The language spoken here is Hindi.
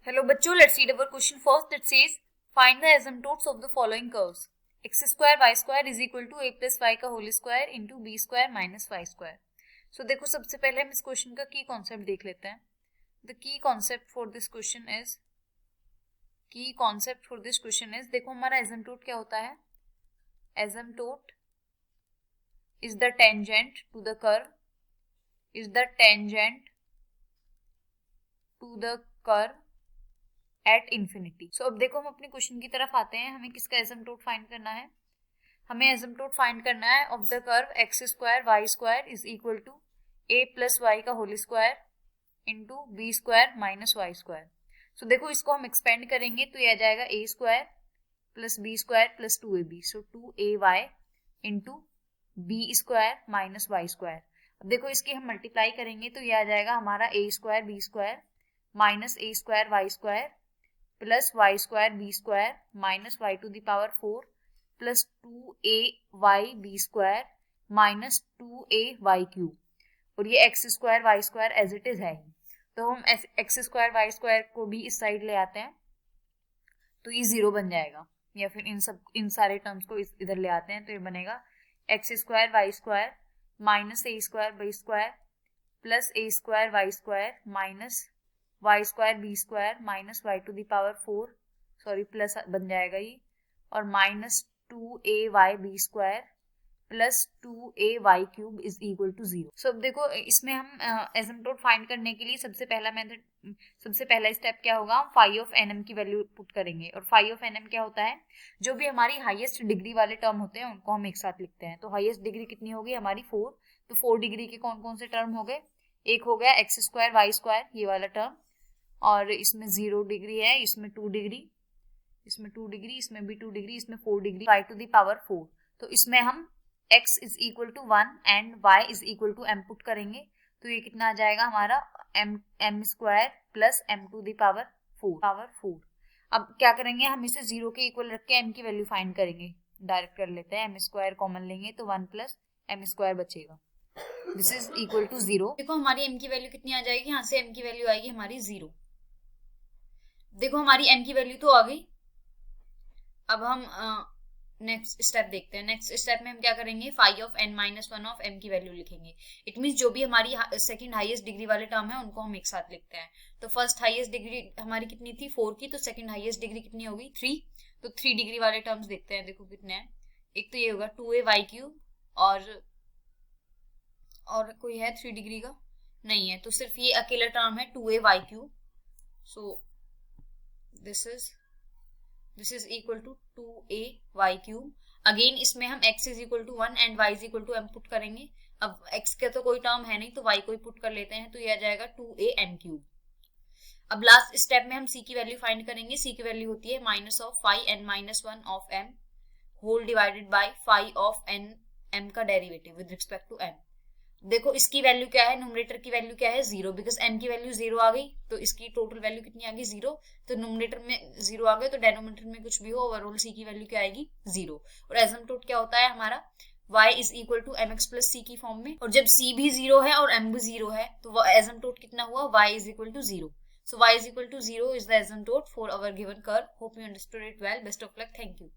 Hello बच्चों, let's read our question first. It says find the asymptotes of the following curves. X square y square is equal to a plus y का whole square into b square minus y square. So देखो, सबसे पहले हम इस क्वेश्चन का की कॉन्सेप्ट देख लेते हैं. The key concept for this question is देखो हमारा एसिम्प्टोट क्या होता है. Asymptote is the tangent to the curve at infinity. So अब देखो हम अपने क्वेश्चन की तरफ आते हैं. हमें किसका एसिम्प्टोट फाइंड करना है. हमें एसिम्प्टोट फाइंड करना है of the curve x square y square is equal to a plus y का whole square into b square minus y square. So देखो इसको हम एक्सपेंड करेंगे तो ये आ जाएगा a square plus b square plus 2ab. So 2ay into b square minus y square. अब देखो इसकी हम मल्टीप्लाई करेंगे तो ये आ जाएगा हमारा a square b square minus a square y square plus y square b square minus y to the power 4 plus 2ay b square minus 2ay cube. और ये x square y square as it is है ही, तो हम एक्स स्क्वायर वाई स्क्वायर को भी इस साइड ले आते हैं तो ये 0 बन जाएगा. या फिर इन सारे टर्म्स को इधर ले आते हैं तो ये बनेगा x square y square minus a square b square plus a square y square minus y square b square minus y to the power 4 plus बन जाएगा ये, और minus 2ay b square plus 2ay cube is equal to 0. So अब देखो इसमें हम एसिम्प्टोट फाइंड करने के लिए सबसे पहला स्टेप क्या होगा, हम फाई ऑफ एनएम की वैल्यू पुट करेंगे. और फाई ऑफ एनएम क्या होता है, जो भी हमारी हाईएस्ट डिग्री वाले टर्म होते हैं उनको हम एक साथ लिखते हैं. तो हाईएस्ट डिग्री कितनी होगी हमारी 4. तो 4 डिग्री के कौन कौन से टर्म हो गए. एक हो गया एक्स स्क्वायर वाई स्क्वायर ये वाला टर्म, और इसमें 0 डिग्री है, इसमें 2 डिग्री, इसमें 2 डिग्री, इसमें भी 2 डिग्री, इसमें 4 degree, y to the power 4. तो इसमें हम x is equal to 1 and y is equal to m put करेंगे तो ये कितना आ जाएगा हमारा m square plus m to the power 4. अब क्या करेंगे, हम इसे 0 के इक्वल रख के m की वैल्यू फाइंड करेंगे. डायरेक्ट कर लेते हैं, m स्क्वायर कॉमन लेंगे तो 1 प्लस m स्क्वायर बचेगा. This is equal to 0. देखो हमारी m की वैल्यू कितनी आ जाएगी, यहाँ से m की वैल्यू आएगी हमारी 0. देखो हमारी m की वैल्यू तो आ गई. अब हम नेक्स्ट स्टेप देखते हैं. नेक्स्ट स्टेप में हम क्या करेंगे, phi of n minus 1 of m की वैल्यू लिखेंगे. इट मीन्स जो भी हमारी सेकंड हाईएस्ट डिग्री वाले टर्म है उनको हम एक साथ लिखते हैं. तो फर्स्ट हाईएस्ट डिग्री हमारी कितनी थी 4 की, तो सेकंड हाईएस्ट डिग्री कितनी होगी 3. तो 3 डिग्री वाले टर्म्स देखते हैं. देखो कितने हैं, एक तो ये होगा 2ay क्यूब, और कोई है 3 डिग्री का नहीं है, तो सिर्फ ये अकेला टर्म है 2ay cube. So this is equal to 2ay cube. Again इसमें हम x is equal to 1 and y is equal to m put करेंगे. अब x का तो कोई टर्म है नहीं तो y को ही पुट कर लेते हैं, तो ये आ जाएगा 2am क्यूब. अब लास्ट स्टेप में हम c की वैल्यू फाइंड करेंगे. c की वैल्यू होती है minus of phi n minus 1 of m whole divided by phi of n m का derivative with respect to m. देखो इसकी वैल्यू क्या है, न्यूमरेटर की वैल्यू क्या है 0, बिकॉज m की वैल्यू 0 आ गई तो इसकी टोटल वैल्यू कितनी आ गई 0. तो न्यूमरेटर में 0 आ गए तो डेनोमिनेटर में कुछ भी हो, ओवरऑल c की वैल्यू क्या आएगी 0. और एसिम्प्टोट क्या होता है हमारा y is equal to mx plus c की फॉर्म में. और जब c भी 0 है और m भी 0 है तो एसिम्प्टोट कितना हुआ y is equal to 0. So y is equal to 0 is the asymptote for our given curve. Hope you understood it well. Best of luck. Thank you.